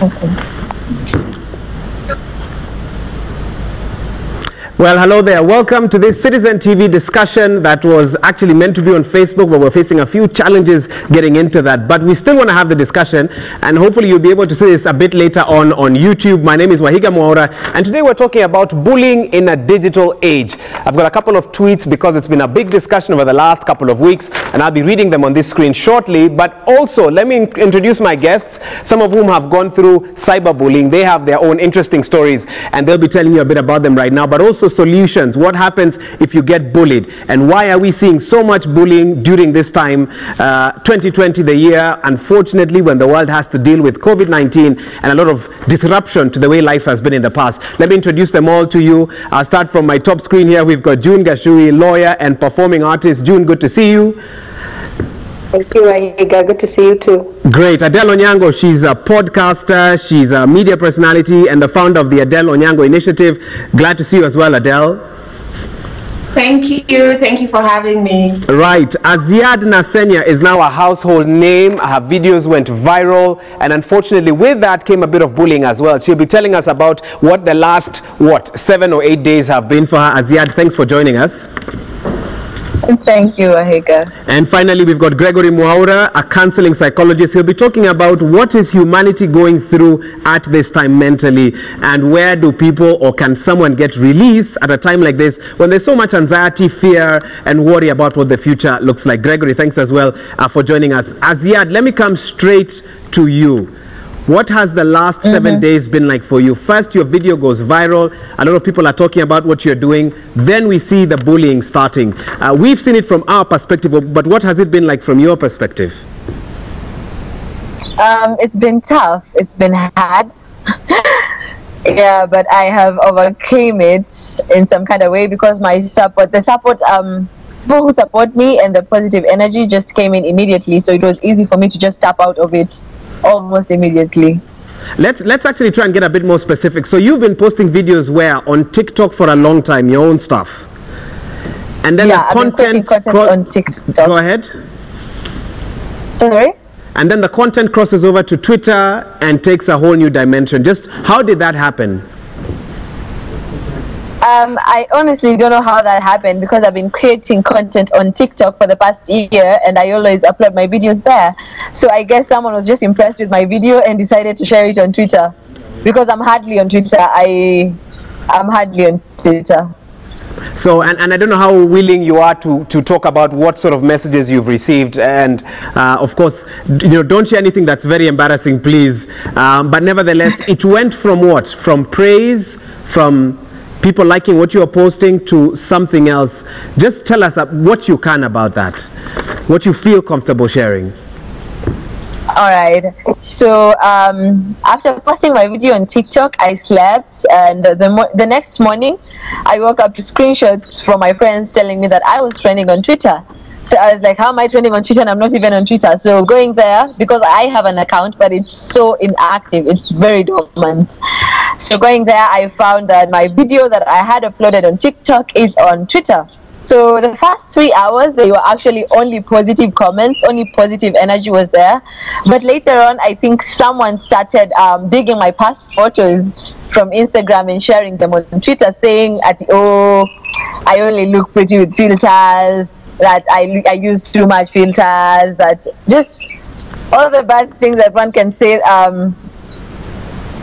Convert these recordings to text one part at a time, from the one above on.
Okay. Well, hello there. Welcome to this Citizen TV discussion that was actually meant to be on Facebook, but we're facing a few challenges getting into that. But we still want to have the discussion, and hopefully you'll be able to see this a bit later on YouTube. My name is Wahiga Mwaura, and today we're talking about bullying in a digital age. I've got a couple of tweets because it's been a big discussion over the last couple of weeks, and I'll be reading them on this screen shortly. But also, let me introduce my guests, some of whom have gone through cyberbullying. They have their own interesting stories, and they'll be telling you a bit about them right now, but also solutions. What happens if you get bullied, and why are we seeing so much bullying during this time, 2020, the year, unfortunately, when the world has to deal with COVID-19 and a lot of disruption to the way life has been in the past. Let me introduce them all to you. I'll start from my top screen here. We've got June Gashui, lawyer and performing artist. June, good to see you. Thank you, Wahiga. Good to see you too. Great. Adele Onyango, she's a podcaster, she's a media personality, and the founder of the Adele Onyango Initiative. Glad to see you as well, Adele. Thank you. Thank you for having me. Right. Aziad Nasenya is now a household name. Her videos went viral, and unfortunately with that came a bit of bullying as well. She'll be telling us about what the last, 7 or 8 days have been for her. Aziad, thanks for joining us. Thank you, Wahiga. And finally, we've got Gregory Mwaura, a counseling psychologist. He'll be talking about what is humanity going through at this time mentally, and where do people, or can someone get release at a time like this when there's so much anxiety, fear, and worry about what the future looks like. Gregory, thanks as well for joining us. Aziad, let me come straight to you. What has the last 7 days been like for you? First, your video goes viral. A lot of people are talking about what you're doing. Then we see the bullying starting. We've seen it from our perspective, but what has it been like from your perspective? It's been tough. It's been hard. Yeah, but I have overcame it in some kind of way because my support, people who support me and the positive energy just came in immediately. So it was easy for me to just tap out of it almost immediately. Let's actually try and get a bit more specific. So you've been posting videos where on TikTok for a long time, your own stuff, and then the content on TikTok. Go ahead. Sorry. And then the content crosses over to Twitter and takes a whole new dimension. Just how did that happen? I honestly don't know how that happened because I've been creating content on TikTok for the past year and I always upload my videos there. So I guess someone was just impressed with my video and decided to share it on Twitter because I'm hardly on Twitter. I'm hardly on Twitter. So, and I don't know how willing you are to talk about what sort of messages you've received, and of course, don't share anything that's very embarrassing, please. But nevertheless, it went from what? From praise, from people liking what you are posting, to something else. Just tell us what you can about that, what you feel comfortable sharing. All right. So after posting my video on TikTok, I slept, and the next morning, I woke up to screenshots from my friends telling me that I was trending on Twitter. So I was like, how am I trending on Twitter and I'm not even on Twitter? So going there, because I have an account, but it's so inactive, it's very dormant. So going there, I found that my video that I had uploaded on TikTok is on Twitter. So the first 3 hours, they were actually only positive comments, only positive energy was there. But later on, I think someone started digging my past photos from Instagram and sharing them on Twitter, saying, oh, I only look pretty with filters, that I use too much filters, that just all the bad things that one can say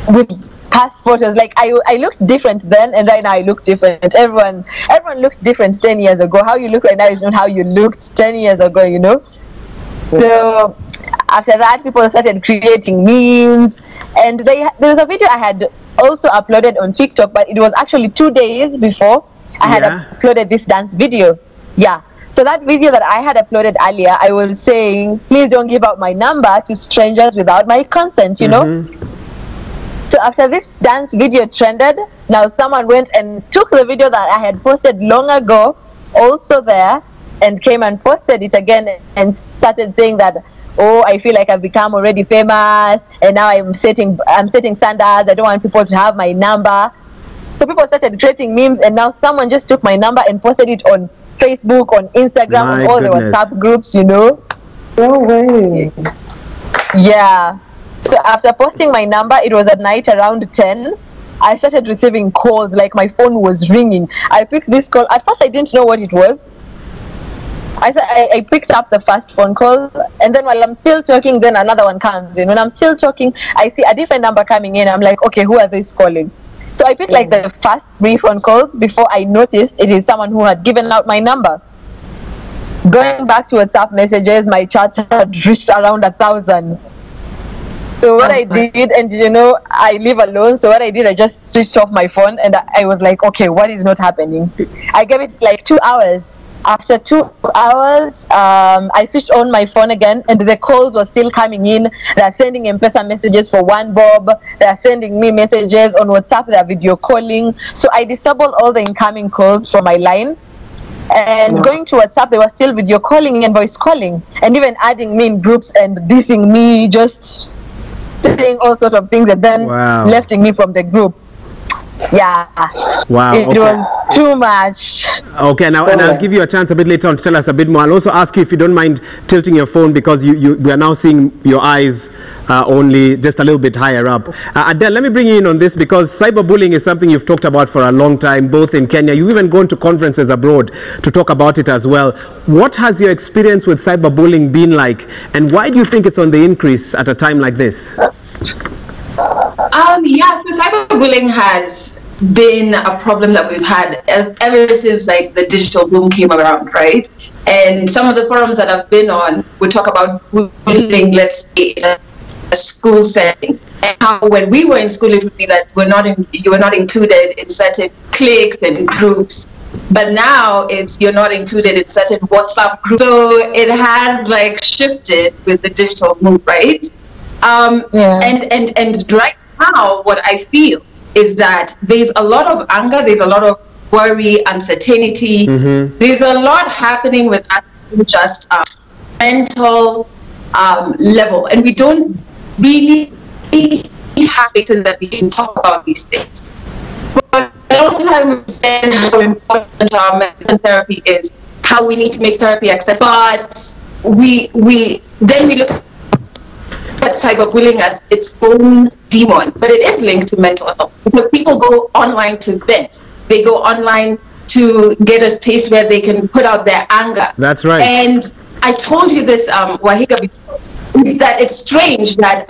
with past photos. Like I looked different then, and right now I look different. Everyone looked different 10 years ago. How you look right now is not how you looked 10 years ago, you know? So after that, people started creating memes, and there was a video I had also uploaded on TikTok, but it was actually 2 days before I had uploaded this dance video. Yeah. So that video that I had uploaded earlier, I was saying, please don't give out my number to strangers without my consent, you know? So after this dance video trended, now someone went and took the video that I had posted long ago, also there, and came and posted it again and started saying that, oh, I feel like I've become already famous, and now I'm setting standards. I don't want people to have my number. So people started creating memes, and now someone just took my number and posted it on Facebook, on Instagram, on all the WhatsApp groups, you know. No way. Yeah. So after posting my number, it was at night around 10. I started receiving calls, like my phone was ringing. I picked this call. At first, I didn't know what it was. I picked up the first phone call, and then while I'm still talking, then another one comes in. When I'm still talking, I see a different number coming in. I'm like, okay, who are these calling? So I picked like the first 3 phone calls before I noticed it is someone who had given out my number. Going back to WhatsApp messages, my chat had reached around 1,000. So what I did, and I live alone, so what I did, I just switched off my phone, and I was like, okay, what is not happening? I gave it like 2 hours. After 2 hours, I switched on my phone again, and the calls were still coming in. They're sending M-Pesa messages for 1 bob. They're sending me messages on WhatsApp. They're video calling. So I disabled all the incoming calls from my line. And going to WhatsApp, they were still video calling and voice calling, and even adding me in groups and dissing me, just saying all sorts of things, and then lefting me from the group. Yeah. Wow. It was too much. Okay, now and I'll give you a chance a bit later on to tell us a bit more. I'll also ask you if you don't mind tilting your phone, because we are now seeing your eyes only just a little bit higher up. Adele, let me bring you in on this, because cyberbullying is something you've talked about for a long time, both in Kenya. You've even gone to conferences abroad to talk about it as well. What has your experience with cyberbullying been like, and why do you think it's on the increase at a time like this? Yeah, so cyberbullying has been a problem that we've had ever since like the digital boom came around, right? And some of the forums that I've been on would talk about bullying, let's say, in a school setting, and how when we were in school it would be that you were not included in certain cliques and groups, but now you're not included in certain WhatsApp groups. So it has like shifted with the digital move, right? And right now, what I feel is that there's a lot of anger, there's a lot of worry, uncertainty. There's a lot happening with us, just mental level, and we don't really have spaces that we can talk about these things. For a long time, we've said how important our mental therapy is, how we need to make therapy accessible, but we look at cyberbullying as its own demon, but it is linked to mental health, because people go online to vent. They go online to get a place where they can put out their anger. That's right. And I told you this, Wahiga, before, is that it's strange that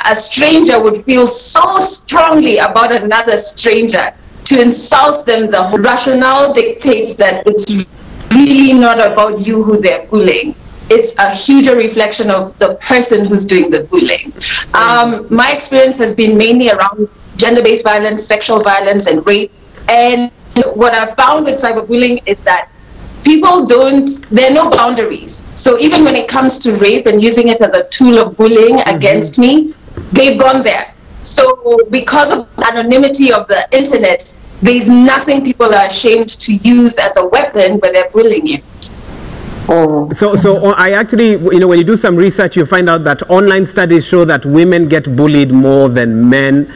a stranger would feel so strongly about another stranger to insult them. The rationale dictates that it's really not about you who they're bullying. It's a huge reflection of the person who's doing the bullying. My experience has been mainly around gender-based violence, sexual violence, and rape. And what I've found with cyberbullying is that people there are no boundaries. So even when it comes to rape and using it as a tool of bullying against me, they've gone there. So because of the anonymity of the internet, there's nothing people are ashamed to use as a weapon when they're bullying you. So I actually, when you do some research, you find out that online studies show that women get bullied more than men,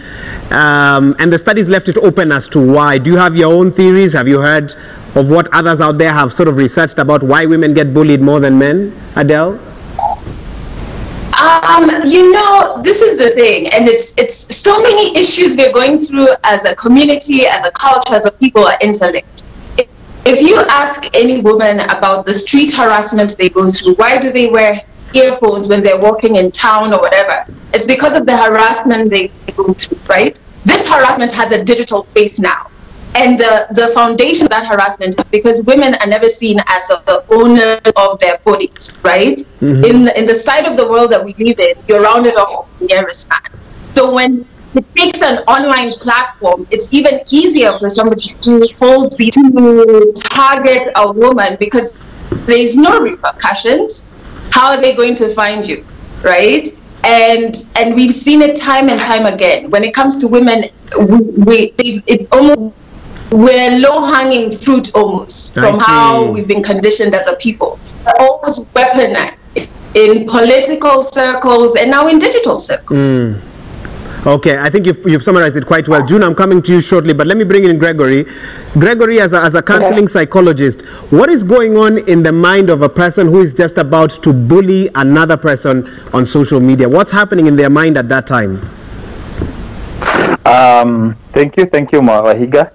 and the studies left it open as to why. Do you have your own theories? Have you heard of what others out there have sort of researched about why women get bullied more than men, Adele? This is the thing, and it's so many issues we're going through as a community, as a culture, as a people are interlinked. If you ask any woman about the street harassment they go through, why do they wear earphones when they're walking in town or whatever? It's because of the harassment they go through, right? This harassment has a digital face now. And the foundation of that harassment is because women are never seen as the owners of their bodies, right? In the side of the world that we live in, you're rounded off the nearest man. So when it takes an online platform, it's even easier for somebody to target a woman, because there's no repercussions. How are they going to find you, right? And we've seen it time and time again. When it comes to women, we're low-hanging fruit almost from how we've been conditioned as a people. We're always weaponized in political circles and now in digital circles. Okay, I think you've summarized it quite well. June, I'm coming to you shortly, but let me bring in Gregory. Gregory, as a counseling psychologist, what is going on in the mind of a person who is just about to bully another person on social media? What's happening in their mind at that time? Thank you, Wahiga.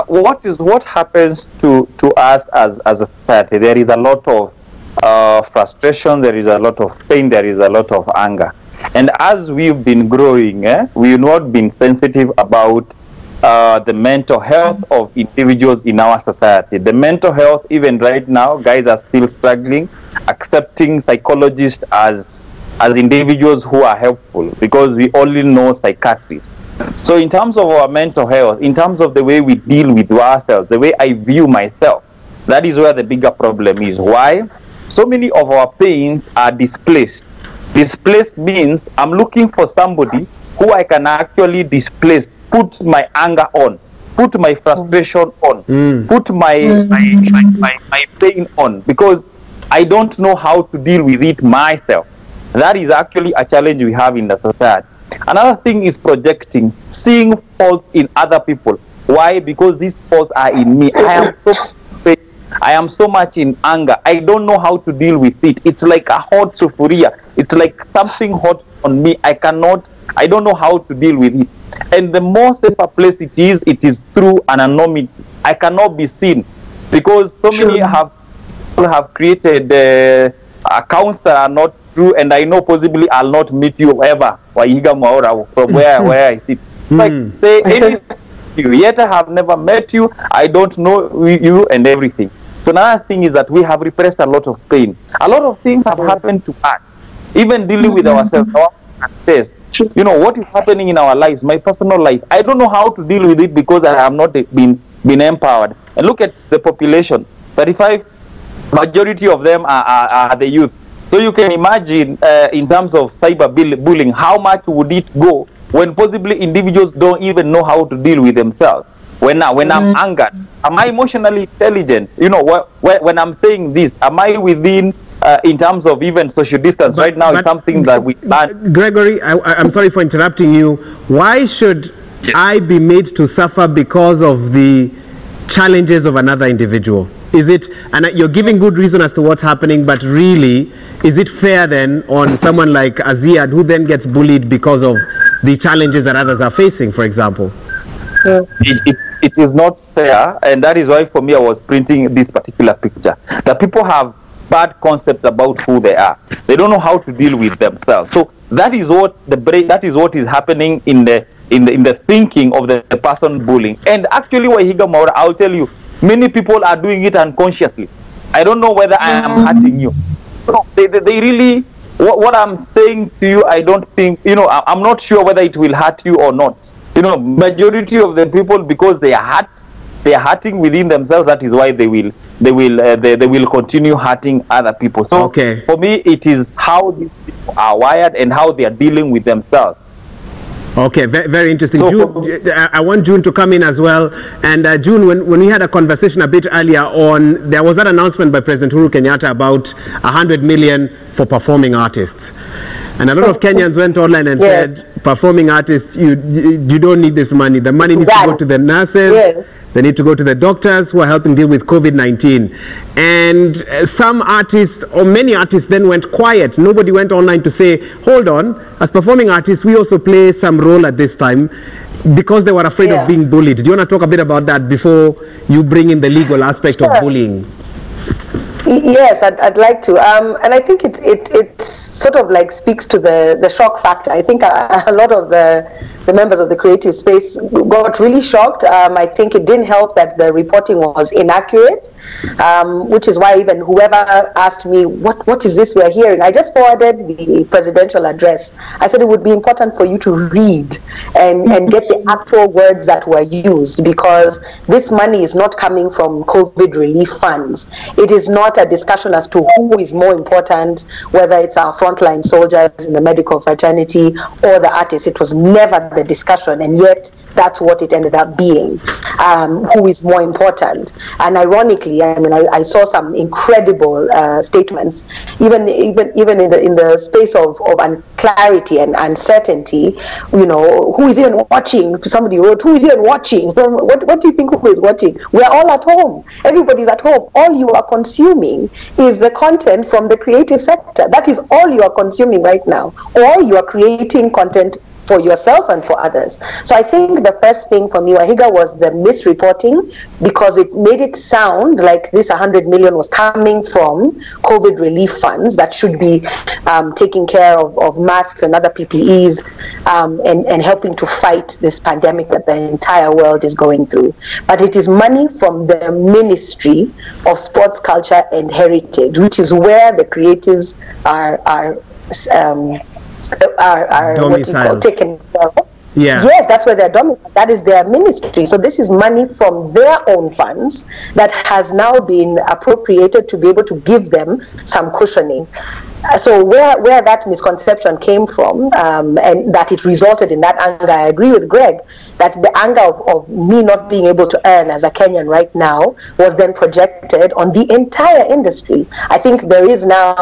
What happens to us as a society? There is a lot of frustration, there is a lot of pain, there is a lot of anger. And as we've been growing, we've not been sensitive about the mental health of individuals in our society. The mental health, even right now, guys are still struggling, accepting psychologists as individuals who are helpful, because we only know psychiatrists. So in terms of our mental health, in terms of the way we deal with ourselves, the way I view myself, that is where the bigger problem is. Why? So many of our pains are displaced. Displaced means I'm looking for somebody who I can actually displace, put my anger on, put my frustration on, put my pain on, because I don't know how to deal with it myself. That is actually a challenge we have in the society. Another thing is projecting, seeing faults in other people. Why? Because these faults are in me. I am so much in anger. I don't know how to deal with it. It's like a hot sufuria. It's like something hot on me. I don't know how to deal with it. And the more safer place it is through an anonymity. I cannot be seen, because so many people have created accounts that are not true, and I know possibly I'll not meet you ever, Wahiga Mwaura, from where I sit. Like, say anything to you, yet I have never met you, I don't know you and everything. So another thing is that we have repressed a lot of pain. A lot of things have happened to us, even dealing with ourselves, our success. You know, what is happening in our lives, my personal life, I don't know how to deal with it because I have not been empowered. And look at the population, 35, majority of them are the youth. So you can imagine in terms of cyber bullying, how much would it go when possibly individuals don't even know how to deal with themselves? When I'm angered, am I emotionally intelligent? You know, when I'm saying this, am I within, in terms of even social distance? Right now, it's something that we learn. Gregory, I'm sorry for interrupting you. Why should I be made to suffer because of the challenges of another individual? Is it, and you're giving good reason as to what's happening, but really, is it fair then on someone like Aziad, who then gets bullied because of the challenges that others are facing, for example? It is not fair, and that is why for me I was printing this particular picture. That people have bad concepts about who they are. They don't know how to deal with themselves. So that is what that is what is happening in the thinking of the person bullying. And actually, Wahiga Mwaura, I'll tell you, many people are doing it unconsciously. I don't know whether I am hurting you. No, they really, what I'm saying to you, I don't think, you know, I'm not sure whether it will hurt you or not. You know, majority of the people, because they are hurting within themselves, that is why they will continue hurting other people. So for me, it is how these people are wired and how they are dealing with themselves. Okay, very interesting. So June, I want June to come in as well. And June, when we had a conversation a bit earlier on, there was an announcement by President Uhuru Kenyatta about 100 million for performing artists. And a lot of Kenyans went online and said, performing artists, you don't need this money. The money needs to go to the nurses. They need to go to the doctors who are helping deal with COVID-19. And some artists, or many artists, then went quiet. Nobody went online to say, hold on, as performing artists, we also play some role at this time, because they were afraid of being bullied. Do you want to talk a bit about that before you bring in the legal aspect of bullying? Yes, I'd like to, and I think it sort of like speaks to the shock factor. I think a lot of the members of the creative space got really shocked. I think it didn't help that the reporting was inaccurate, which is why even whoever asked me, what is this we're hearing? I just forwarded the presidential address. I said it would be important for you to read and get the actual words that were used, because this money is not coming from COVID relief funds. It is not a discussion as to who is more important, whether it's our frontline soldiers in the medical fraternity or the artists. It was never the discussion, and yet that's what it ended up being. Who is more important? And ironically, I mean, I saw some incredible statements, even in the space of clarity and uncertainty. You know, who is even watching? Somebody wrote, "Who is even watching?" What do you think? Who is watching? We're all at home. Everybody's at home. All you are consuming is the content from the creative sector. That is all you are consuming right now. Or you are creating content for yourself and for others. So I think the first thing for me, Wahiga, was the misreporting, because it made it sound like this 100 million was coming from COVID relief funds that should be taking care of masks and other PPEs and helping to fight this pandemic that the entire world is going through. But it is money from the Ministry of Sports, Culture and Heritage, which is where the creatives are what you call, taken care of. Yeah. Yes, that's where they're domiciled. That is their ministry. So this is money from their own funds that has now been appropriated to be able to give them some cushioning. So where that misconception came from, and that it resulted in that anger, I agree with Greg, that the anger of me not being able to earn as a Kenyan right now was then projected on the entire industry. I think there is now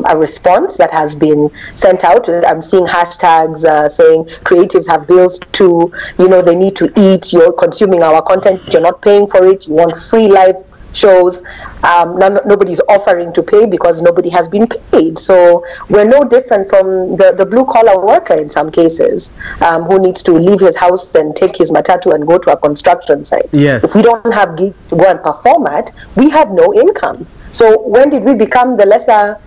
a response that has been sent out. I'm seeing hashtags saying creatives have bills too, you know, they need to eat, you're consuming our content, you're not paying for it, you want free live shows. Nobody's offering to pay because nobody has been paid. So we're no different from the blue-collar worker in some cases, who needs to leave his house and take his matatu and go to a construction site. Yes. If we don't have gigs to go and perform at, we have no income. So when did we become the lesser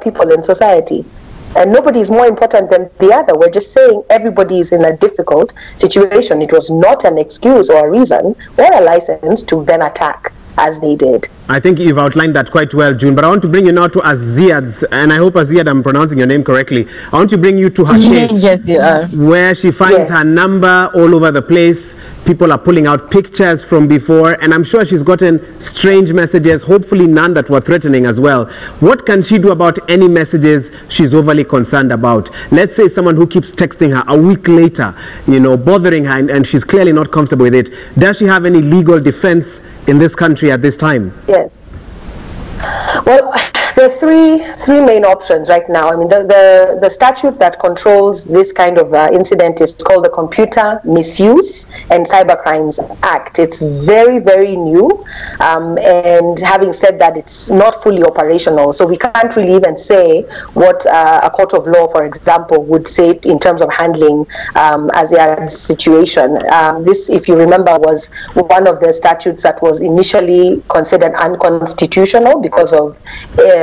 people in society? And nobody is more important than the other. We're just saying everybody is in a difficult situation. It was not an excuse or a reason or a license to then attack as they did. I think you've outlined that quite well, June, but I want to bring you now to Aziad's, and I hope, Aziad, I'm pronouncing your name correctly. I want to bring you to her case, yes, you are. where she finds her number all over the place. People are pulling out pictures from before, and I'm sure she's gotten strange messages, hopefully none that were threatening as well. What can she do about any messages she's overly concerned about? Let's say someone who keeps texting her a week later, you know, bothering her, and she's clearly not comfortable with it. Does she have any legal defense in this country at this time? Yes. Well, there are three main options right now. I mean, the statute that controls this kind of incident is called the Computer Misuse and Cybercrimes Act. It's very, very new, and having said that, it's not fully operational. So we can't really even say what a court of law, for example, would say in terms of handling Aziad's situation. This, if you remember, was one of the statutes that was initially considered unconstitutional because of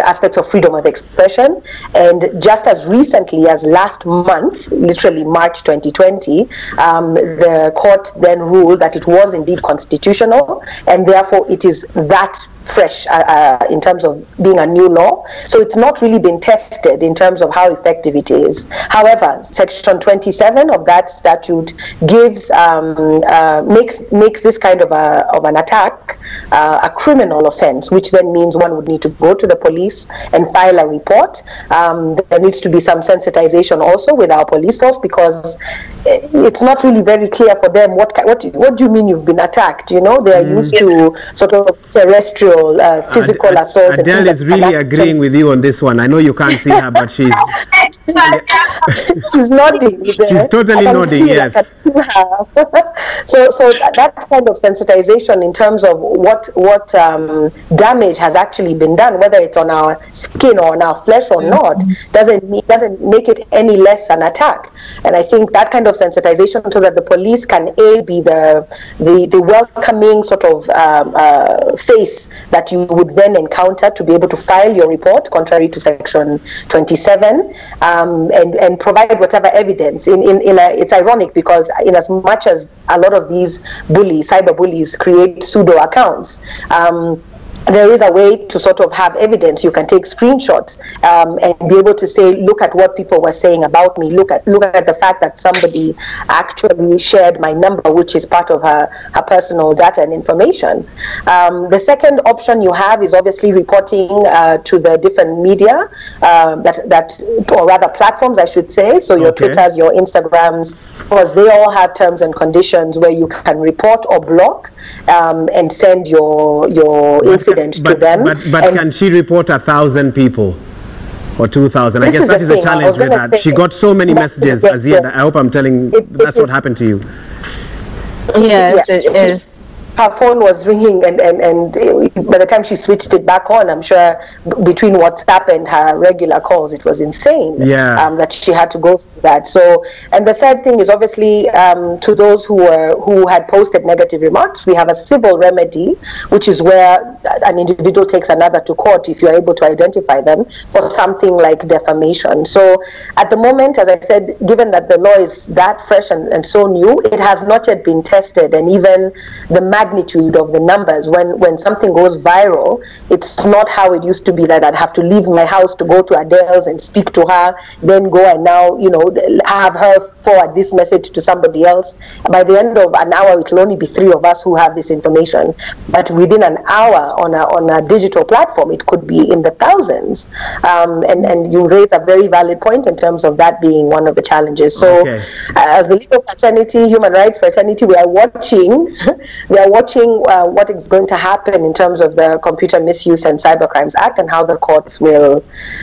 aspects of freedom of expression, and just as recently as last month, literally March 2020, the court then ruled that it was indeed constitutional, and therefore it is that fresh in terms of being a new law. So it's not really been tested in terms of how effective it is. However, Section 27 of that statute gives makes this kind of an attack a criminal offense, which then means one would need to go to the police and file a report. There needs to be some sensitization also with our police force, because it's not really very clear for them what do you mean you've been attacked? You know, they are used to sort of terrestrial physical assault. Adele is really agreeing with you on this one. I know you can't see her, but she's she's nodding. She's totally nodding. Yes. So that kind of sensitization in terms of what damage has actually been done, whether it's on our skin or on our flesh or not, doesn't make it any less an attack. And I think that kind of sensitization, so that the police can be the welcoming sort of face that you would then encounter to be able to file your report contrary to Section 27, and provide whatever evidence. It's ironic because in as much as a lot of these cyber bullies create pseudo accounts, there is a way to sort of have evidence. You can take screenshots and be able to say, look at what people were saying about me. Look at the fact that somebody actually shared my number, which is part of her personal data and information. The second option you have is obviously reporting to the different media or rather platforms, I should say. So your Twitters, your Instagrams, because they all have terms and conditions where you can report or block and send your incident to them. But can she report 1,000 people or 2,000? I guess that is a challenge with that. She got so many messages, Azia. I hope I'm telling that's what happened to you. Yes, it is. Her phone was ringing, and by the time she switched it back on, I'm sure between WhatsApp and her regular calls, it was insane. Yeah. That she had to go through that. So, and the third thing is obviously to those who had posted negative remarks, we have a civil remedy, which is where an individual takes another to court if you're able to identify them for something like defamation. So, at the moment, as I said, given that the law is that fresh and so new, it has not yet been tested, and even the magnitude of the numbers, when something goes viral, it's not how it used to be that I'd have to leave my house to go to Adele's and speak to her, then go and now, have her forward this message to somebody else. By the end of an hour, it will only be 3 of us who have this information. But within an hour on a digital platform, it could be in the thousands. And you raise a very valid point in terms of that being one of the challenges. So as the legal fraternity, human rights fraternity, we are watching what is going to happen in terms of the Computer Misuse and Cybercrimes Act and how the courts will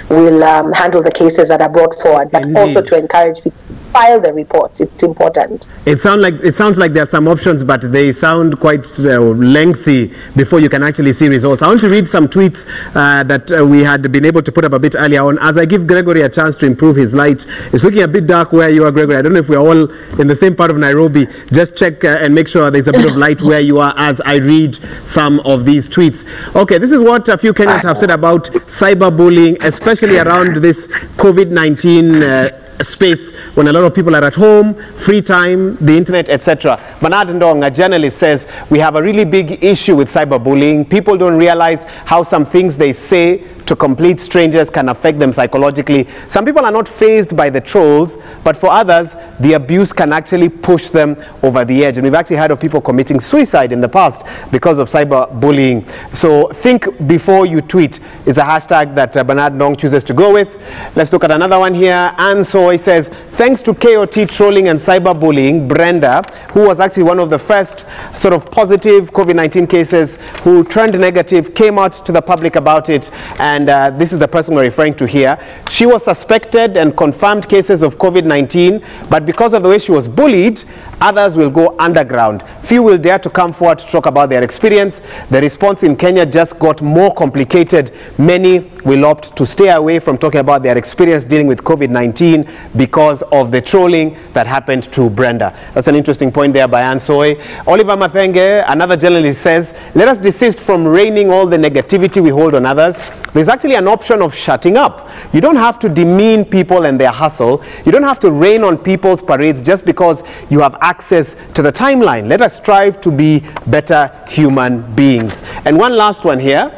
handle the cases that are brought forward, but also to encourage people to file the reports. It's important. It sounds like there are some options, but they sound quite lengthy before you can actually see results. I want to read some tweets that we had been able to put up a bit earlier on. As I give Gregory a chance to improve his light, it's looking a bit dark where you are, Gregory. I don't know if we're all in the same part of Nairobi. Just check and make sure there's a bit of light where you are as I read some of these tweets. Okay, this is what a few Kenyans have said about cyberbullying, especially around this COVID-19 space when a lot of people are at home, free time, the internet, etc. Bernard Ndong, a journalist, says we have a really big issue with cyberbullying. People don't realize how some things they say to complete strangers can affect them psychologically. Some people are not fazed by the trolls, but for others, the abuse can actually push them over the edge. And we've actually heard of people committing suicide in the past because of cyberbullying. So think before you tweet is a hashtag that Bernard Ndong chooses to go with. Let's look at another one here. And so it says, thanks to KOT trolling and cyberbullying, Brenda, who was actually one of the first sort of positive COVID-19 cases who turned negative, came out to the public about it, and this is the person we're referring to here. She was suspected and confirmed cases of COVID-19, but because of the way she was bullied, others will go underground. Few will dare to come forward to talk about their experience. The response in Kenya just got more complicated. Many will opt to stay away from talking about their experience dealing with COVID-19 because of the trolling that happened to Brenda. That's an interesting point there by Ann Soy. Oliver Mathenge, another journalist, says, let us desist from raining all the negativity we hold on others. There's actually an option of shutting up. You don't have to demean people and their hustle. You don't have to rain on people's parades just because you have access to the timeline. Let us strive to be better human beings. And one last one here.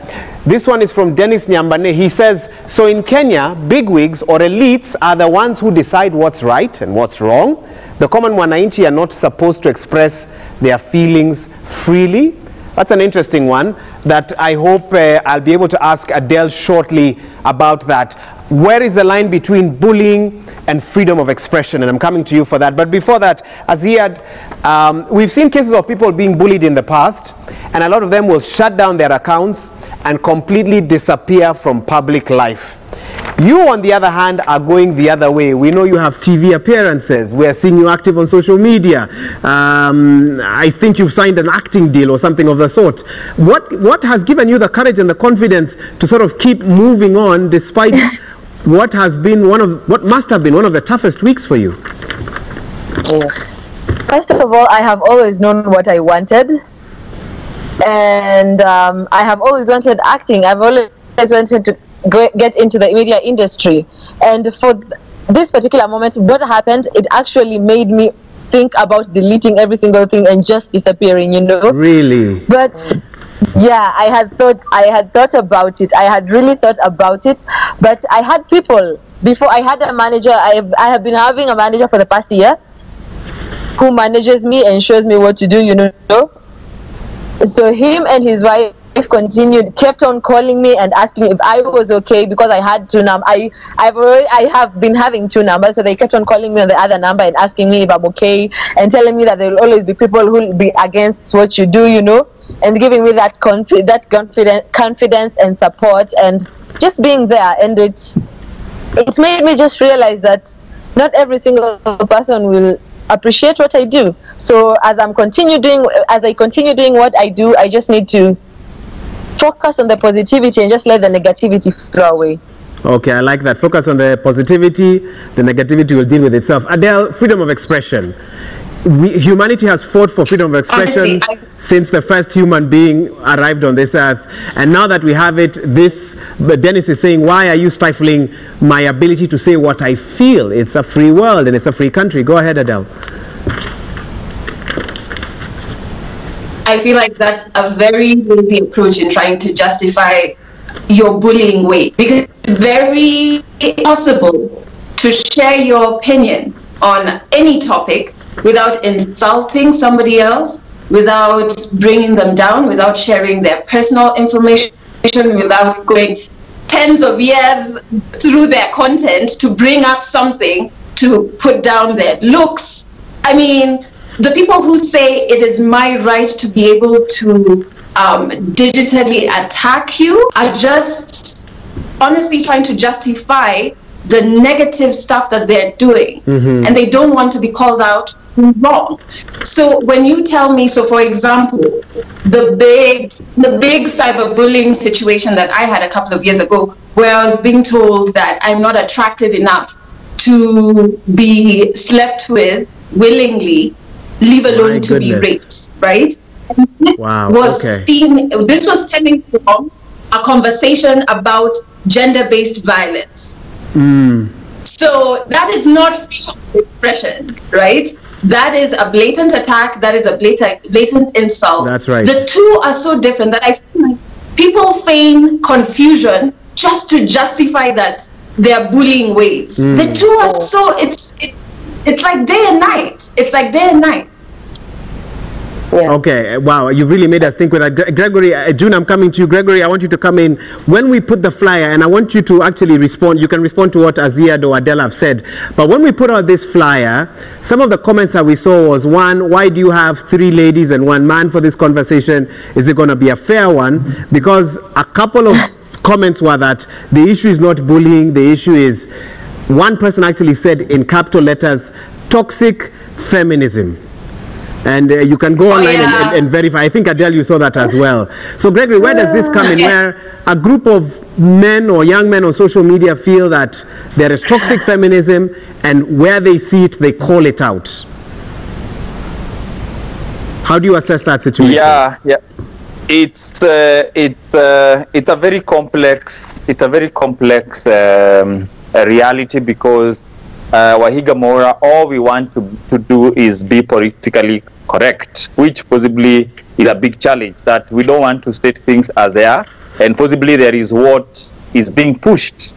This one is from Dennis Nyambane. He says, so in Kenya, bigwigs or elites are the ones who decide what's right and what's wrong. The common wananchi are not supposed to express their feelings freely. That's an interesting one that I hope I'll be able to ask Adele shortly about that. Where is the line between bullying and freedom of expression? And I'm coming to you for that. But before that, Aziad, we've seen cases of people being bullied in the past, and a lot of them will shut down their accounts and completely disappear from public life. You, on the other hand, are going the other way. We know you have TV appearances. We are seeing you active on social media. I think you've signed an acting deal or something of the sort. What has given you the courage and the confidence to sort of keep moving on despite what must have been one of the toughest weeks for you? First of all, I have always known what I wanted. And I have always wanted acting. I've always wanted to get into the media industry. And for this particular moment, what happened, it actually made me think about deleting every single thing and just disappearing, you know. Really? But Yeah, I had thought about it. I had really thought about it, but I had people before. I had a manager. I have been having a manager for the past year who manages me and shows me what to do, you know. So him and his wife kept on calling me and asking if I was okay, because I had two numbers. I have been having two numbers, so they kept on calling me on the other number and asking me if I'm okay, and telling me that there will always be people who will be against what you do, you know, and giving me that confidence and support, and just being there. And it made me just realize that not every single person will appreciate what I do. So as I continue doing what I do, I just need to focus on the positivity and just let the negativity flow away. Okay, I like that. Focus on the positivity, the negativity will deal with itself. Adele, freedom of expression. Humanity has fought for freedom of expression since the first human being arrived on this earth. And now that we have it, Dennis is saying, why are you stifling my ability to say what I feel? It's a free world and it's a free country. Go ahead, Adele. I feel like that's a very lazy approach in trying to justify your bullying way, because it's very possible to share your opinion on any topic without insulting somebody else, without bringing them down, without sharing their personal information, without going tens of years through their content to bring up something to put down their looks. I mean, the people who say it is my right to be able to digitally attack you are just honestly trying to justify the negative stuff that they're doing, and they don't want to be called out wrong. So when you tell me, so for example, the big cyberbullying situation that I had a couple of years ago, where I was being told that I'm not attractive enough to be slept with willingly, leave alone to be raped, right? Wow. This was stemming from a conversation about gender-based violence. So that is not freedom of expression, right? That is a blatant attack. That is a blatant insult. That's right. The two are so different that I feel like people feign confusion just to justify that their bullying ways. The two are so, it's like day and night. It's like day and night. Yeah. Okay, wow, you've really made us think with that. Gregory, June, I'm coming to you. Gregory, I want you to come in. When we put the flyer, and I want you to actually respond, you can respond to what Aziad or Adele have said, but when we put out this flyer, some of the comments that we saw was, one, why do you have 3 ladies and 1 man for this conversation? Is it going to be a fair one? Because a couple of comments were that the issue is not bullying, the issue is, one person actually said in capital letters, toxic feminism. And you can go online and verify. I think, Adele, you saw that as well. So, Gregory, where does this come in? Where a group of men or young men on social media feel that there is toxic feminism, and where they see it, they call it out. How do you assess that situation? Yeah. It's a very complex. It's a very complex reality, because Wahiga Mora, all we want to do is be politically correct, which possibly is a big challenge, that we don't want to state things as they are, and possibly there is what is being pushed.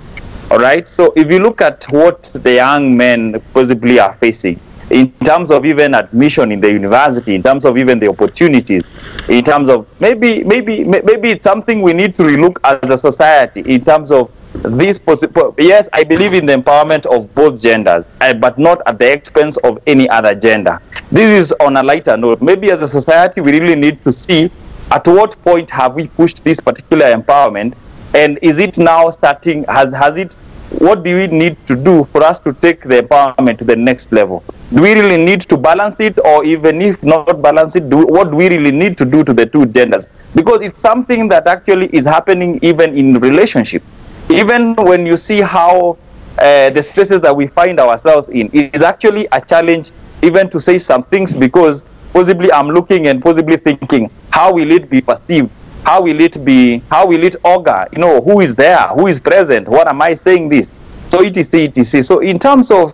All right, so if you look at what the young men possibly are facing in terms of even admission in the university, in terms of even the opportunities, in terms of maybe it's something we need to relook as a society in terms of this possible. Yes, I believe in the empowerment of both genders, but not at the expense of any other gender. This is on a lighter note. Maybe as a society, we really need to see at what point have we pushed this particular empowerment, and is it now starting? Has it? What do we need to do for us to take the empowerment to the next level? Do we really need to balance it, or even if not balance it, what do we really need to do to the two genders? Because it's something that actually is happening even in relationships. Even when you see how the spaces that we find ourselves in, it is actually a challenge even to say some things, because possibly I'm looking and possibly thinking, how will it be perceived? How will it augur? You know, who is there? Who is present? What am I saying this? So etc. So in terms of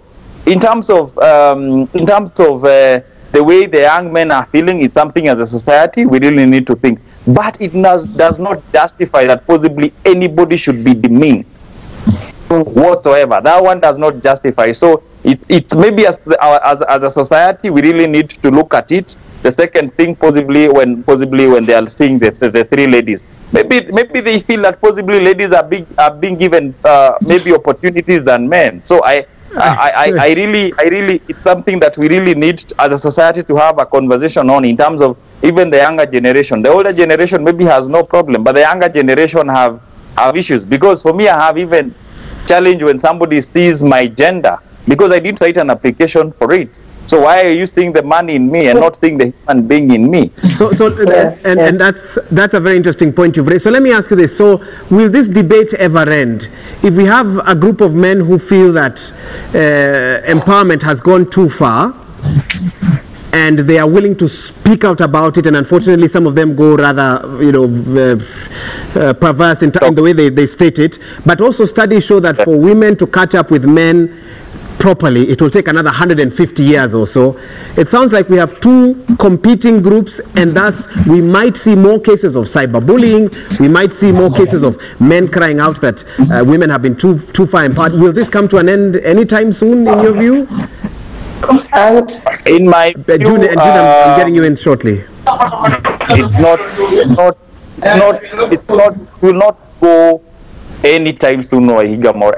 the way the young men are feeling is something as a society we really need to think. But it does not justify that possibly anybody should be demeaned whatsoever. That one does not justify. So it's maybe as a society we really need to look at it. The second thing, possibly when they are seeing the three ladies, maybe they feel that possibly ladies are being given maybe opportunities than men. So I really, it's something that we really need as a society to have a conversation on, in terms of even the younger generation. The older generation maybe has no problem, but the younger generation have issues. Because for me, I have even challenge when somebody sees my gender, because I didn't write an application for it. So why are you seeing the man in me and not seeing the human being in me? And that's a very interesting point you've raised. So let me ask you this. So will this debate ever end? If we have a group of men who feel that empowerment has gone too far, and they are willing to speak out about it, and unfortunately some of them go rather, perverse in the way they state it. But also studies show that for women to catch up with men properly, it will take another 150 years or so. It sounds like we have two competing groups, and thus we might see more cases of cyberbullying. We might see more cases of men crying out that women have been too far apart. Will this come to an end anytime soon, in your view? In my view, June, I'm getting you in shortly. It will not go anytime soon, more,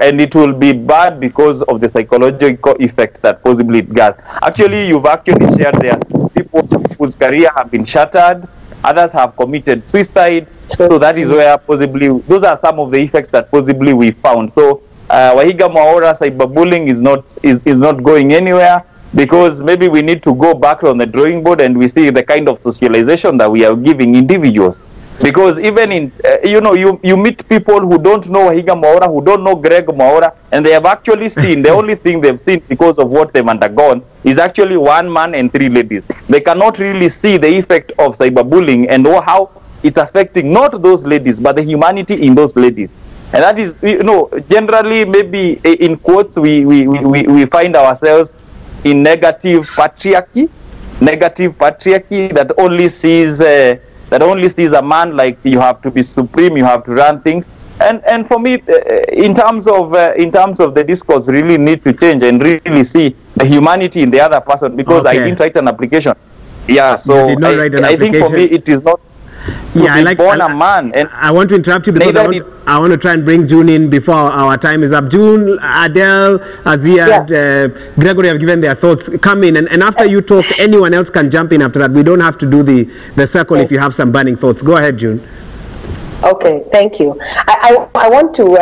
and it will be bad because of the psychological effect that possibly it has. Actually, you've actually shared there people whose career have been shattered, others have committed suicide. So that is where possibly those are some of the effects that possibly we found. So Wahiga Mwaura, cyberbullying is not going anywhere, because maybe we need to go back on the drawing board and we see the kind of socialization that we are giving individuals. Because even in, you meet people who don't know Wahiga Mwaura, who don't know Greg Mwaura, and they have actually seen, the only thing they've seen because of what they've undergone is actually one man and three ladies. They cannot really see the effect of cyberbullying and how it's affecting not those ladies, but the humanity in those ladies. And that is, generally, maybe in quotes, we find ourselves in negative patriarchy that only sees a man like you have to be supreme, you have to run things. And for me, in terms of the discourse, really need to change and really see the humanity in the other person. Because I didn't write an application. Yeah, so I think for me it is not. Yeah, a man. And I want to interrupt you because I want to try and bring June in before our time is up. June, Adele, Azia, Gregory have given their thoughts. Come in, and after you talk, anyone else can jump in after that. We don't have to do the circle if you have some burning thoughts. Go ahead, June. Okay, thank you. I want to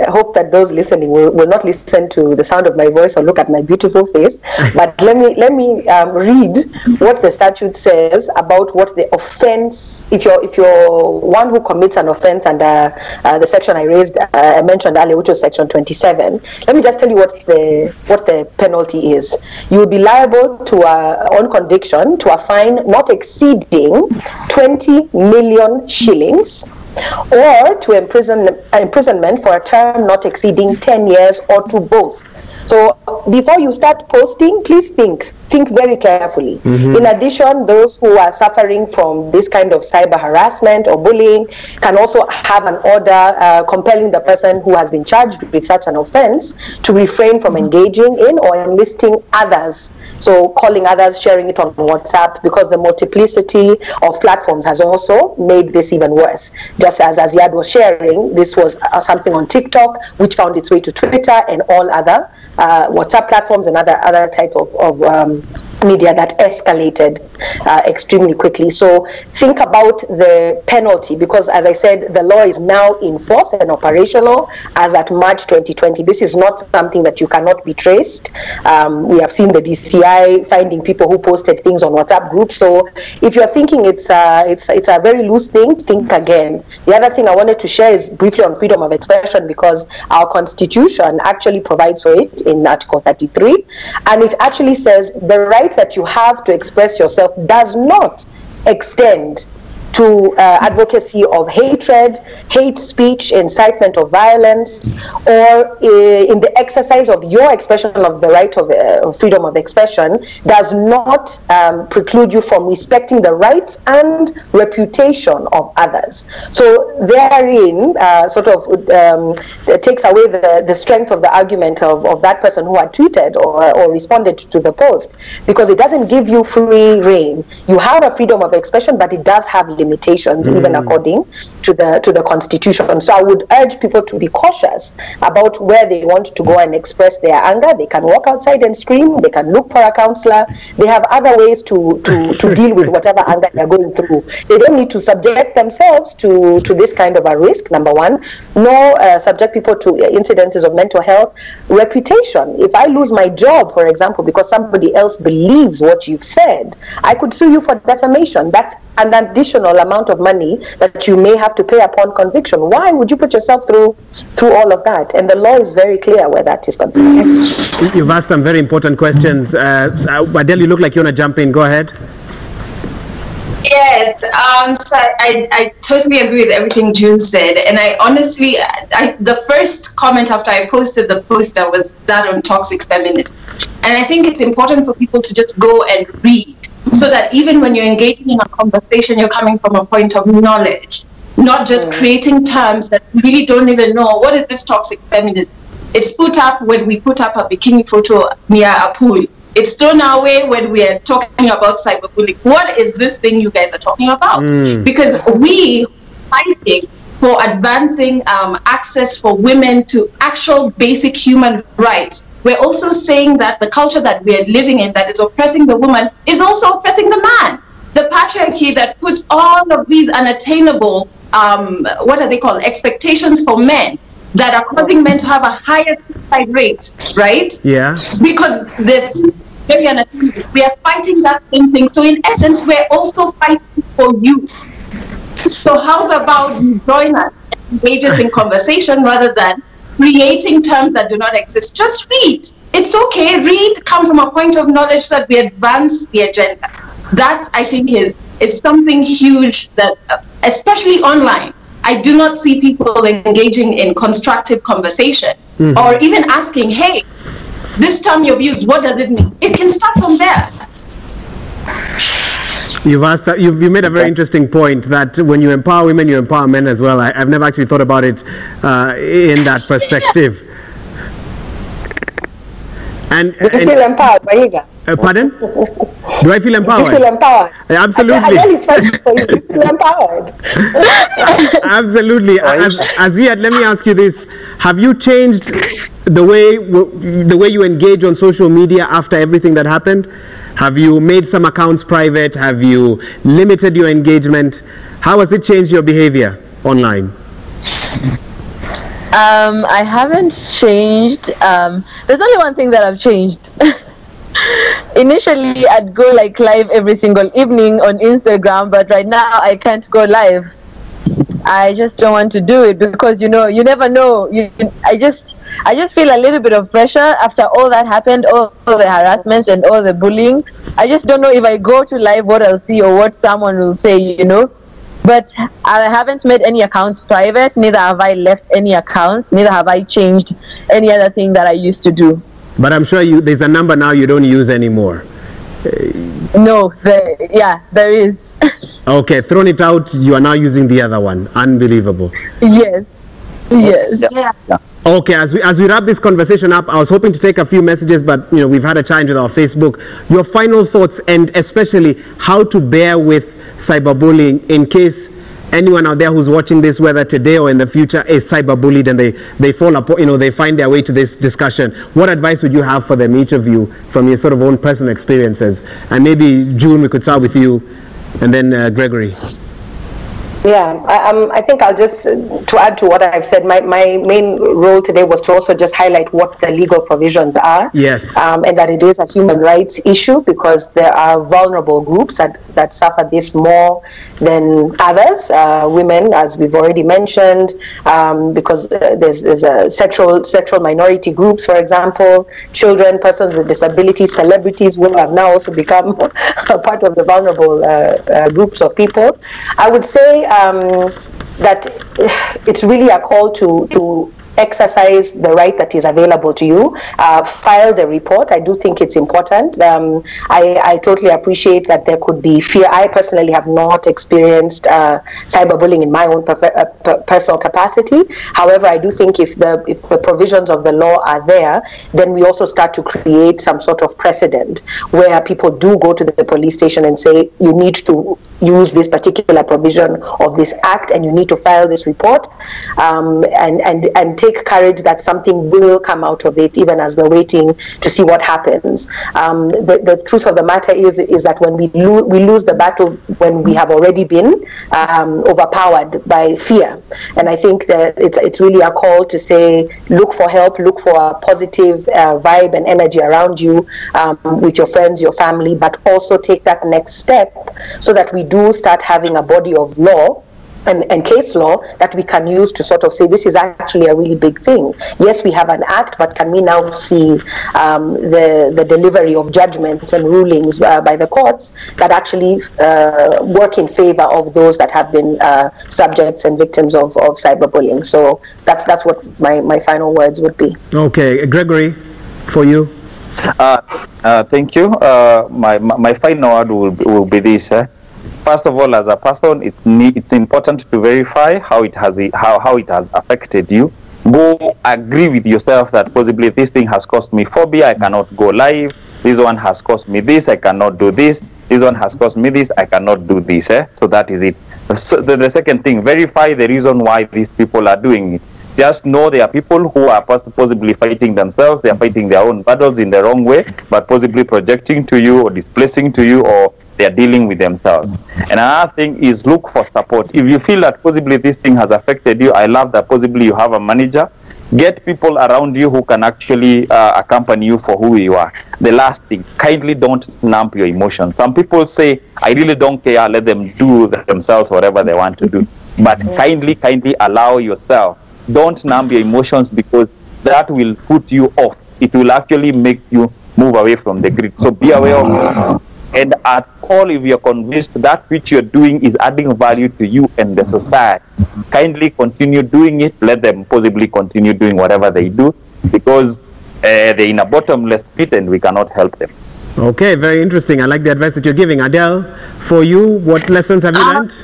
hope that those listening will not listen to the sound of my voice or look at my beautiful face, but let me read what the statute says about what the offense, if you're one who commits an offense under the section I mentioned earlier, which was section 27. Let me just tell you what the penalty is. You will be liable to on conviction to a fine not exceeding 20 million shillings, or to imprisonment for a term not exceeding 10 years, or to both. So before you start posting, please think very carefully. In addition, those who are suffering from this kind of cyber harassment or bullying can also have an order compelling the person who has been charged with such an offense to refrain from engaging in or enlisting others. So calling others, sharing it on WhatsApp, because the multiplicity of platforms has also made this even worse. Just as Ziad was sharing, this was something on TikTok, which found its way to Twitter and all other WhatsApp platforms and other type of media that escalated extremely quickly. So think about the penalty, because as I said, the law is now in force and operational as at March 2020. This is not something that you cannot be traced. We have seen the DCI finding people who posted things on WhatsApp groups. So if you're thinking it's a very loose thing, think again. The other thing I wanted to share is briefly on freedom of expression, because our constitution actually provides for it in Article 33, and it actually says the right that you have to express yourself does not extend to advocacy of hatred, hate speech, incitement of violence, or in the exercise of your expression of the right of freedom of expression, does not preclude you from respecting the rights and reputation of others. So therein sort of takes away the strength of the argument of that person who had tweeted or responded to the post, because it doesn't give you free reign. You have a freedom of expression, but it does have limitations, even according to the Constitution. So I would urge people to be cautious about where they want to go and express their anger. They can walk outside and scream. They can look for a counselor. They have other ways to deal with whatever anger they're going through. They don't need to subject themselves to this kind of a risk, number one, nor subject people to incidences of mental health. Reputation. If I lose my job, for example, because somebody else believes what you've said, I could sue you for defamation. That's an additional amount of money that you may have to pay upon conviction. Why would you put yourself through all of that? And the law is very clear where that is concerned. You've asked some very important questions. Adele, you look like you want to jump in. Go ahead. Yes, so I totally agree with everything June said, and I honestly, the first comment after I posted the poster was that on toxic feminism, and I think it's important for people to just go and read, so that even when you're engaging in a conversation, you're coming from a point of knowledge, not just creating terms that we really don't even know. What is this toxic feminism? It's put up when we put up a bikini photo near a pool. It's thrown our way when we are talking about cyberbullying. What is this thing you guys are talking about? Because we fighting for advancing access for women to actual basic human rights. We're also saying that the culture that we are living in that is oppressing the woman is also oppressing the man. The patriarchy that puts all of these unattainable, what are they called, expectations for men that are causing men to have a higher suicide rate, right? Yeah. Because the very unattainable. We are fighting that same thing. So in essence, we're also fighting for you. So how's about you join us, engage us in conversation rather than creating terms that do not exist? Just read. It's okay. Read, come from a point of knowledge so that we advance the agenda. That, I think, is something huge that, especially online, I do not see people engaging in constructive conversation or even asking, hey, this term you've used, what does it mean? It can start from there. You've made a very interesting point that when you empower women, you empower men as well. I've never actually thought about it in that perspective. And do you feel empowered, Mahiga? Pardon? Do I feel empowered? Do you feel empowered? Absolutely. I is fighting for you. Do you feel empowered? Absolutely. Aziyad, let me ask you this: have you changed the way you engage on social media after everything that happened? Have you made some accounts private? Have you limited your engagement? How has it changed your behavior online? I haven't changed. There's only one thing that I've changed. Initially, I'd go like live every single evening on Instagram, but right now I can't go live. I just don't want to do it because, you know, you never know. I just feel a little bit of pressure after all that happened, all the harassment and all the bullying. I just don't know if I go to live what I'll see or what someone will say, you know. But I haven't made any accounts private, neither have I left any accounts, neither have I changed any other thing that I used to do. But I'm sure there's a number now you don't use anymore. No, there is. Okay, thrown it out, you are now using the other one. Unbelievable. Yes. Yeah. Okay, as we wrap this conversation up, I was hoping to take a few messages, but you know, we've had a challenge with our Facebook. Your final thoughts, and especially how to bear with cyberbullying in case anyone out there who's watching this, whether today or in the future, is cyberbullied and they fall apart, you know, they find their way to this discussion. What advice would you have for them, each of you, from your sort of own personal experiences? And maybe June, we could start with you, and then Gregory. Yeah, I think I'll just, to add to what I've said, my main role today was to also just highlight what the legal provisions are. Yes. And that it is a human rights issue because there are vulnerable groups that suffer this more than others. Women, as we've already mentioned, because there's a sexual minority groups, for example, children, persons with disabilities, celebrities who have now also become a part of the vulnerable groups of people. I would say that it's really a call to exercise the right that is available to you. File the report. I do think it's important. I totally appreciate that there could be fear. I personally have not experienced cyberbullying in my own personal capacity. However, I do think if the provisions of the law are there, then we also start to create some sort of precedent where people do go to the police station and say, you need to use this particular provision of this act and you need to file this report, and take courage that something will come out of it, even as we're waiting to see what happens. The truth of the matter is that when we lose the battle when we have already been overpowered by fear. And I think that it's really a call to say, look for help, look for a positive vibe and energy around you, with your friends, your family, but also take that next step so that we do start having a body of law and case law that we can use to sort of say, this is actually a really big thing. Yes, we have an act, but can we now see the delivery of judgments and rulings by the courts that actually work in favor of those that have been subjects and victims of cyberbullying? So that's what my final words would be. Okay, Gregory, for you. Thank you. My final word will be this. First of all, as a person, it's important to verify how it has affected you. Go agree with yourself that possibly this thing has caused me phobia, I cannot go live. This one has caused me this, I cannot do this. This one has caused me this, I cannot do this. So that is it. So the second thing, verify the reason why these people are doing it. Just know there are people who are possibly fighting themselves, they are fighting their own battles in the wrong way, but possibly projecting to you or displacing to you, or they are dealing with themselves. And another thing is look for support. If you feel that possibly this thing has affected you, I love that possibly you have a manager. Get people around you who can actually accompany you for who you are. The last thing, kindly don't numb your emotions. Some people say, I really don't care, let them do themselves whatever they want to do. But kindly allow yourself. Don't numb your emotions, because that will put you off. It will actually make you move away from the grid. So be aware of it. And at all, if you're convinced that which you're doing is adding value to you and the society, kindly continue doing it. Let them possibly continue doing whatever they do, because they're in a bottomless pit and we cannot help them. Okay, very interesting. I like the advice that you're giving. Adele, for you, what lessons have you learned?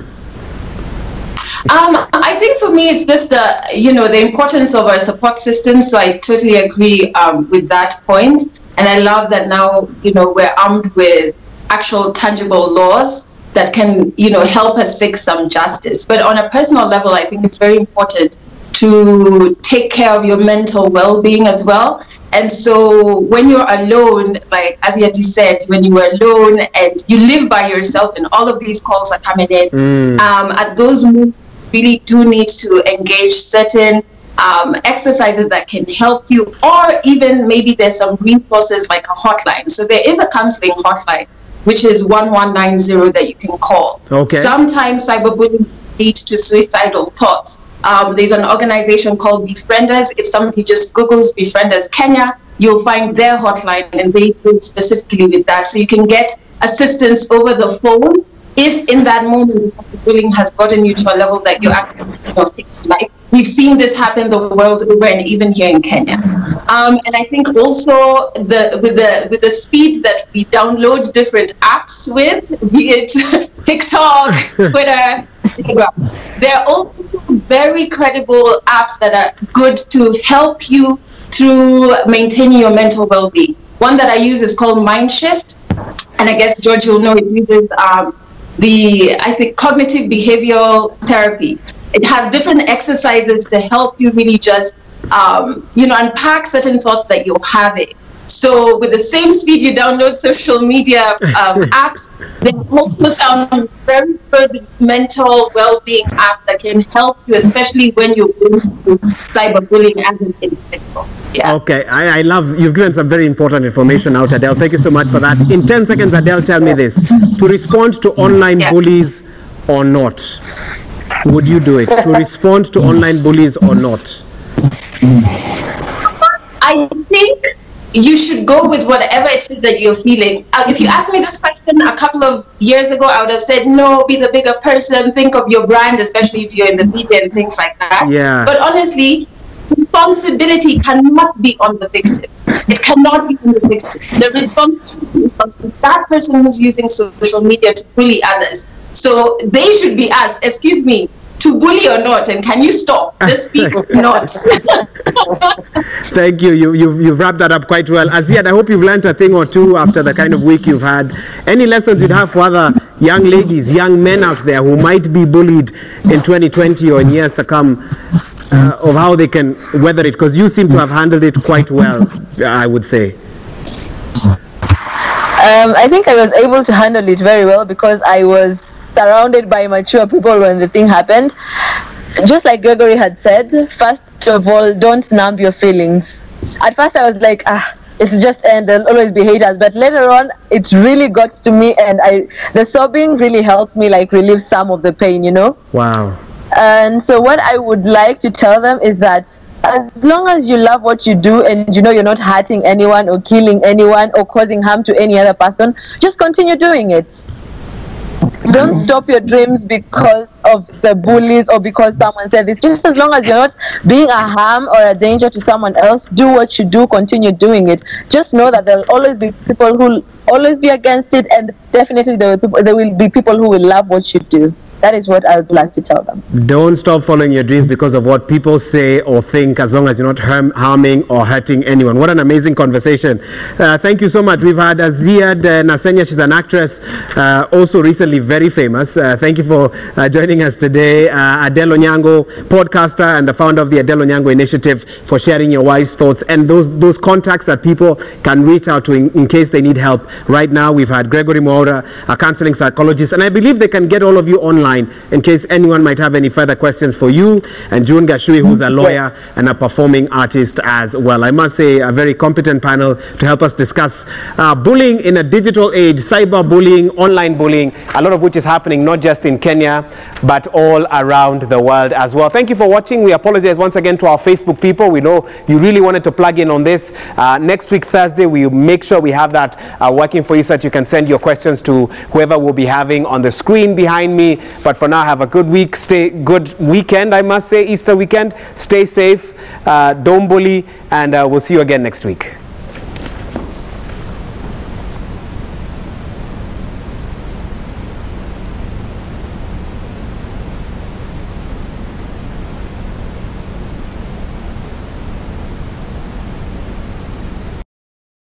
I think for me, it's just the importance of our support system. So I totally agree with that point. And I love that now, we're armed with actual tangible laws that can, help us seek some justice. But on a personal level, I think it's very important to take care of your mental well-being as well. And so when you're alone, like as Yeti said, when you are alone and you live by yourself and all of these calls are coming in, at those moments, really do need to engage certain exercises that can help you, or even maybe there's some resources like a hotline. So there is a counseling hotline, which is 1190 that you can call. Okay. Sometimes cyberbullying leads to suicidal thoughts. There's an organization called Befrienders. If somebody just Googles Befrienders Kenya, you'll find their hotline, and they deal specifically with that. So you can get assistance over the phone if in that moment bullying has gotten you to a level that you're actually life. We've seen this happen the world over and even here in Kenya. And I think also with the speed that we download different apps with, be it TikTok, Twitter, Instagram, there are also very credible apps that are good to help you through maintaining your mental well-being. One that I use is called Mindshift, and I guess George will know it uses cognitive behavioral therapy. It has different exercises to help you really just, unpack certain thoughts that you're having. So with the same speed you download social media apps, they also sound very good mental well-being apps that can help you, especially when you're going through cyberbullying as an individual. Yeah. Okay, I love, you've given some very important information out, Adele. Thank you so much for that. In 10 seconds, Adele, tell me this. To respond to online bullies or not, would you do it? To respond to online bullies or not? I think you should go with whatever it is that you're feeling. If you asked me this question a couple of years ago, I would have said, no, be the bigger person, think of your brand, especially if you're in the media and things like that. Yeah. But honestly, responsibility cannot be on the victim. It cannot be on the victim. The responsibility is on that person who's using social media to bully others. So they should be asked, excuse me, to bully or not, and can you stop? Just speak not. Thank you. You've wrapped that up quite well. Aziad, I hope you've learned a thing or two after the kind of week you've had. Any lessons you'd have for other young ladies, young men out there who might be bullied in 2020 or in years to come, of how they can weather it? Because you seem to have handled it quite well, I would say. I think I was able to handle it very well because I was surrounded by mature people when the thing happened. Just like Gregory had said, first of all, don't numb your feelings. At first I was like, it's just end, there'll always be haters, but later on it really got to me, and the sobbing really helped me like relieve some of the pain, you know. Wow. And so what I would like to tell them is that as long as you love what you do and you know you're not hurting anyone or killing anyone or causing harm to any other person, just continue doing it. Don't stop your dreams because of the bullies or because someone said this. Just as long as you're not being a harm or a danger to someone else, do what you do, continue doing it. Just know that there'll always be people who will always be against it, and definitely there will be people who will love what you do. That is what I would like to tell them. Don't stop following your dreams because of what people say or think, as long as you're not harming or hurting anyone. What an amazing conversation. Thank you so much. We've had Aziad Nasenya. She's an actress, also recently very famous. Thank you for joining us today. Adele Onyango, podcaster and the founder of the Adele Onyango Initiative, for sharing your wise thoughts and those contacts that people can reach out to in case they need help. Right now, we've had Gregory Moura, a counseling psychologist, and I believe they can get all of you online in case anyone might have any further questions for you, and June Gashui, who's a lawyer and a performing artist as well. I must say, a very competent panel to help us discuss bullying in a digital age, cyberbullying, online bullying, a lot of which is happening not just in Kenya, but all around the world as well. Thank you for watching. We apologize once again to our Facebook people. We know you really wanted to plug in on this. Next week, Thursday, we'll make sure we have that working for you so that you can send your questions to whoever we'll be having on the screen behind me. But for now, have a good week. Good weekend, I must say, Easter weekend. Stay safe, don't bully, and we'll see you again next week.